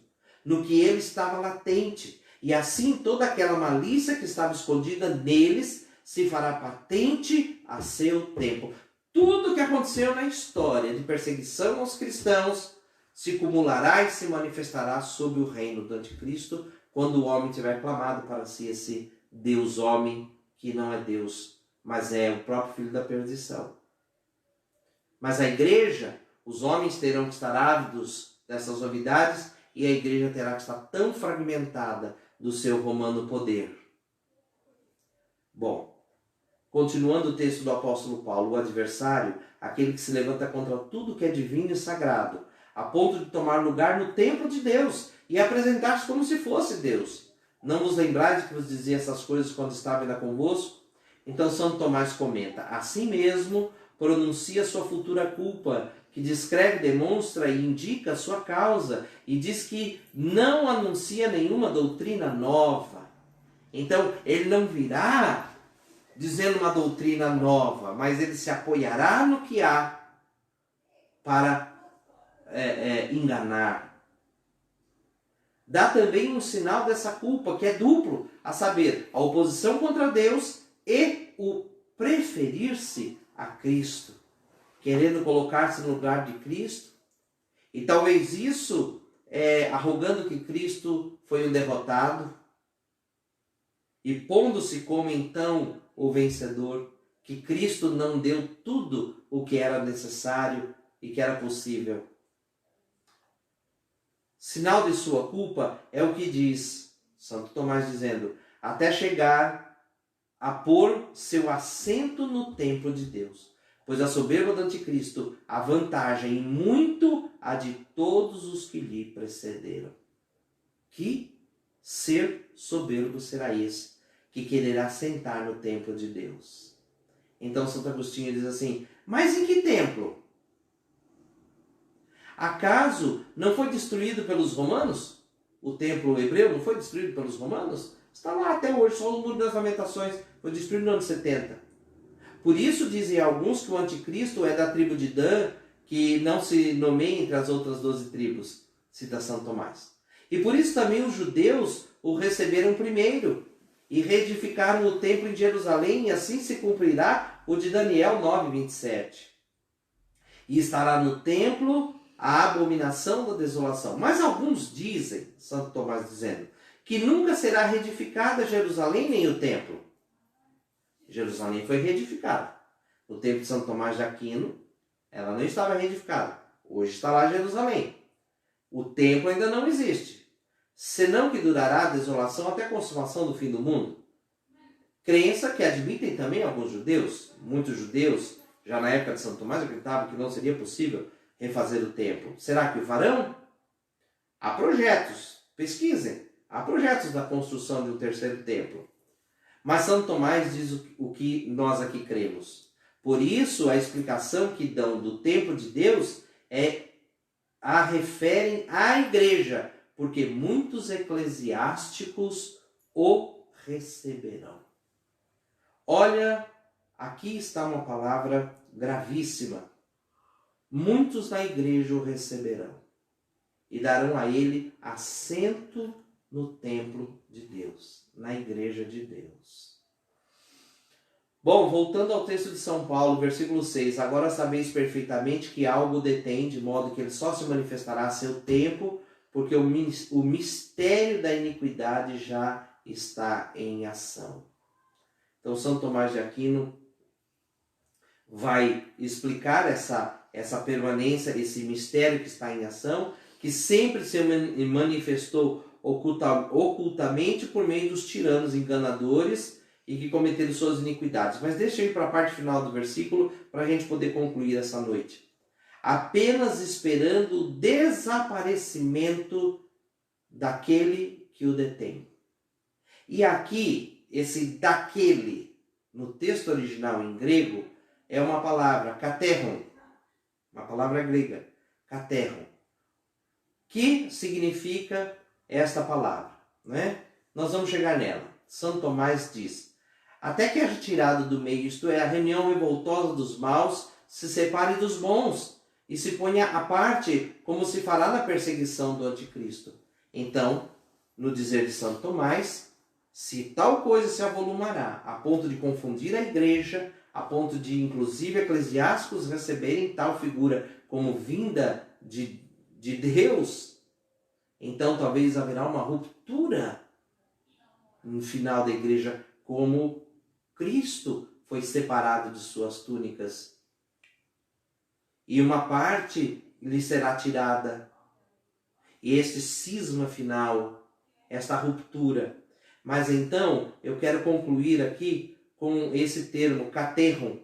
no que ele estava latente. E assim toda aquela malícia que estava escondida neles se fará patente a seu tempo. Tudo que aconteceu na história de perseguição aos cristãos se acumulará e se manifestará sob o reino do anticristo, quando o homem tiver clamado para si esse Deus-homem, que não é Deus, mas é o próprio filho da perdição. Mas a igreja, os homens terão que estar ávidos dessas novidades, e a igreja terá que estar tão fragmentada do seu romano poder. Bom, continuando o texto do apóstolo Paulo, o adversário, aquele que se levanta contra tudo que é divino e sagrado, a ponto de tomar lugar no templo de Deus e apresentar-se como se fosse Deus. Não vos lembrais de que vos dizia essas coisas quando estava ainda convosco? Então Santo Tomás comenta, assim mesmo pronuncia sua futura culpa, que descreve, demonstra e indica a sua causa, e diz que não anuncia nenhuma doutrina nova. Então ele não virá dizendo uma doutrina nova, mas ele se apoiará no que há para enganar. Dá também um sinal dessa culpa, que é duplo, a saber, a oposição contra Deus e o preferir-se a Cristo, querendo colocar-se no lugar de Cristo, e talvez isso arrogando que Cristo foi o derrotado, e pondo-se como então o vencedor, que Cristo não deu tudo o que era necessário e que era possível. Sinal de sua culpa é o que diz Santo Tomás, dizendo, até chegar a pôr seu assento no templo de Deus. Pois a soberba do anticristo, a vantagem e muito a de todos os que lhe precederam. Que ser soberbo será esse, que quererá sentar no templo de Deus? Então Santo Agostinho diz assim: mas em que templo? Acaso não foi destruído pelos romanos? O templo hebreu não foi destruído pelos romanos? Está lá até hoje, só o Muro das Lamentações foi destruído no ano 70. Por isso dizem alguns que o anticristo é da tribo de Dan, que não se nomeia entre as outras 12 tribos, cita São Tomás. E por isso também os judeus o receberam primeiro e reedificaram o templo em Jerusalém, e assim se cumprirá o de Daniel 9:27. E estará no templo a abominação da desolação. Mas alguns dizem, Santo Tomás dizendo, que nunca será reedificada Jerusalém nem o templo. Jerusalém foi reedificada. No tempo de Santo Tomás de Aquino, ela não estava reedificada. Hoje está lá Jerusalém. O templo ainda não existe. Senão que durará a desolação até a consumação do fim do mundo. Crença que admitem também alguns judeus. Muitos judeus, já na época de Santo Tomás, acreditavam que não seria possível refazer o templo. Será que o farão? Há projetos. Pesquisem. Há projetos da construção de um terceiro templo. Mas Santo Tomás diz o que nós aqui cremos. Por isso, a explicação que dão do templo de Deus a referem à igreja, porque muitos eclesiásticos o receberão. Olha, aqui está uma palavra gravíssima. Muitos na igreja o receberão e darão a ele assento no templo de Deus, na igreja de Deus. Bom, voltando ao texto de São Paulo, versículo 6. Agora sabeis perfeitamente que algo detém, de modo que ele só se manifestará a seu tempo, porque o mistério da iniquidade já está em ação. Então, São Tomás de Aquino vai explicar essa permanência, esse mistério que está em ação, que sempre se manifestou ocultamente por meio dos tiranos enganadores e que cometeram suas iniquidades. Mas deixa eu ir para a parte final do versículo para a gente poder concluir essa noite. Apenas esperando o desaparecimento daquele que o detém. E aqui, esse daquele, no texto original em grego, é uma palavra, katerron, uma palavra grega, katerron, que significa esta palavra, né? Nós vamos chegar nela. São Tomás diz: até que haja tirado do meio, isto é, a reunião revoltosa dos maus, se separe dos bons e se ponha à parte, como se fará na perseguição do anticristo. Então, no dizer de Santo Tomás, se tal coisa se avolumará, a ponto de confundir a igreja, a ponto de, inclusive, eclesiásticos receberem tal figura como vinda de Deus, então talvez haverá uma ruptura no final da igreja, como Cristo foi separado de suas túnicas. E uma parte lhe será tirada. E este cisma final, esta ruptura. Mas então, eu quero concluir aqui com esse termo, katerron,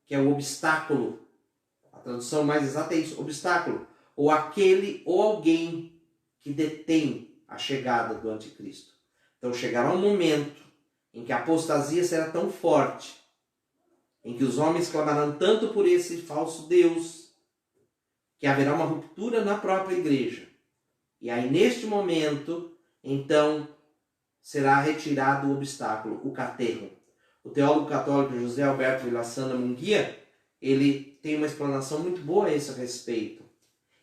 que é o obstáculo. A tradução mais exata é isso, obstáculo. Ou aquele ou alguém que detém a chegada do anticristo. Então chegará um momento em que a apostasia será tão forte, em que os homens clamarão tanto por esse falso Deus, que haverá uma ruptura na própria igreja. E aí neste momento, então, será retirado o obstáculo, o katerron. O teólogo católico José Alberto Vilassana Munguia, ele tem uma explanação muito boa a esse respeito.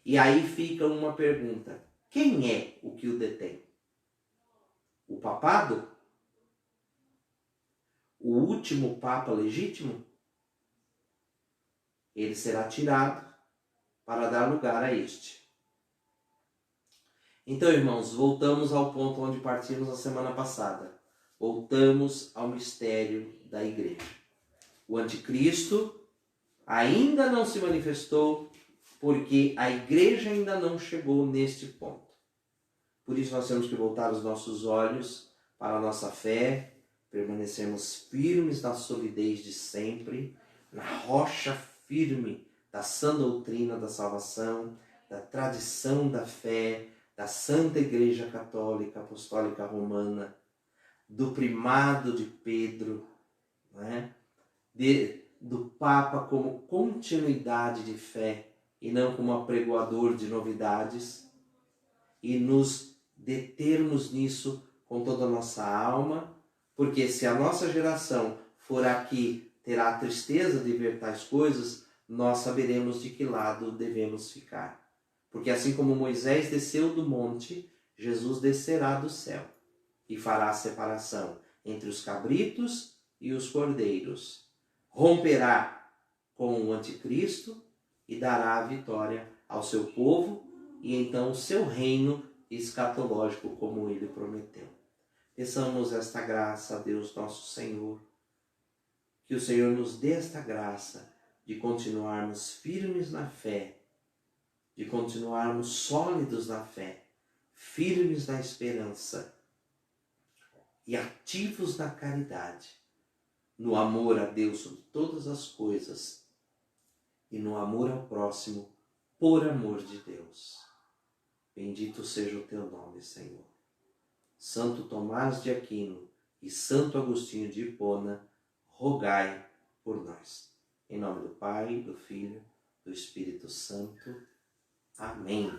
E aí fica uma pergunta: quem é o que o detém? O papado? O último papa legítimo? Ele será tirado para dar lugar a este. Então, irmãos, voltamos ao ponto onde partimos a semana passada. Voltamos ao mistério da igreja. O anticristo ainda não se manifestou porque a igreja ainda não chegou neste ponto. Por isso nós temos que voltar os nossos olhos para a nossa fé, permanecermos firmes na solidez de sempre, na rocha firme da sã doutrina da salvação, da tradição da fé, da Santa Igreja Católica Apostólica Romana, do primado de Pedro, né? do Papa como continuidade de fé e não como apregoador de novidades, e nos determos nisso com toda a nossa alma, porque se a nossa geração for aqui terá a tristeza de ver tais coisas, nós saberemos de que lado devemos ficar. Porque assim como Moisés desceu do monte, Jesus descerá do céu e fará a separação entre os cabritos e os cordeiros. Romperá com o anticristo e dará a vitória ao seu povo e então o seu reino escatológico, como ele prometeu. Peçamos esta graça a Deus nosso Senhor, que o Senhor nos dê esta graça de continuarmos firmes na fé, de continuarmos sólidos na fé, firmes na esperança e ativos na caridade, no amor a Deus sobre todas as coisas e no amor ao próximo por amor de Deus. Bendito seja o teu nome, Senhor. Santo Tomás de Aquino e Santo Agostinho de Hipona, rogai por nós. Em nome do Pai, do Filho, do Espírito Santo. Amém.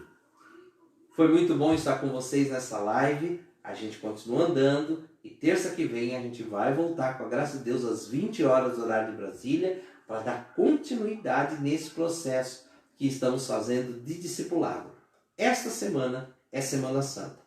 Foi muito bom estar com vocês nessa live. A gente continua andando e terça que vem a gente vai voltar, com a graça de Deus, às 20 horas do horário de Brasília, para dar continuidade nesse processo que estamos fazendo de discipulado. Esta semana é Semana Santa.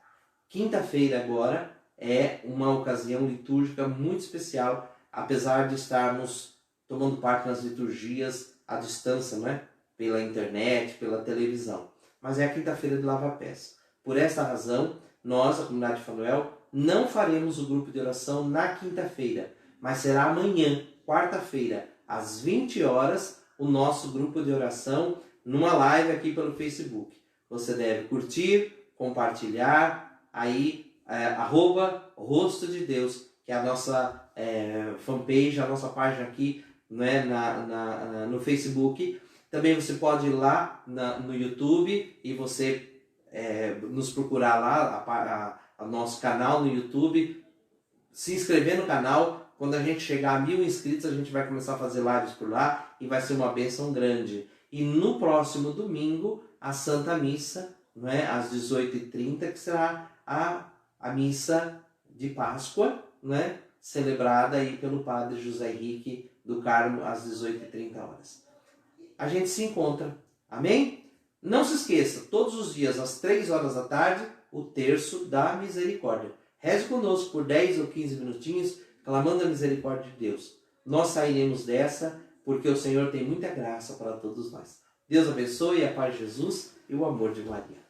Quinta-feira agora é uma ocasião litúrgica muito especial, apesar de estarmos tomando parte nas liturgias à distância, né? Pela internet, pela televisão. Mas é a quinta-feira de lava-pés. Por essa razão, nós, a comunidade de Fanuel, não faremos o grupo de oração na quinta-feira, mas será amanhã, quarta-feira, às 20 horas, o nosso grupo de oração numa live aqui pelo Facebook. Você deve curtir, compartilhar, aí, @Rosto de Deus, que é a nossa fanpage, a nossa página aqui, né, no Facebook. Também você pode ir lá no YouTube e você nos procurar lá, o nosso canal no YouTube, se inscrever no canal. Quando a gente chegar a 1000 inscritos, a gente vai começar a fazer lives por lá e vai ser uma bênção grande. E no próximo domingo, a Santa Missa, né, às 18h30, que será a missa de Páscoa, né, celebrada aí pelo Padre José Henrique do Carmo, às 18h30. A gente se encontra. Amém? Não se esqueça, todos os dias, às 3 horas da tarde, o terço da misericórdia. Reze conosco por 10 ou 15 minutinhos, clamando a misericórdia de Deus. Nós sairemos dessa, porque o Senhor tem muita graça para todos nós. Deus abençoe, a paz de Jesus e o amor de Maria.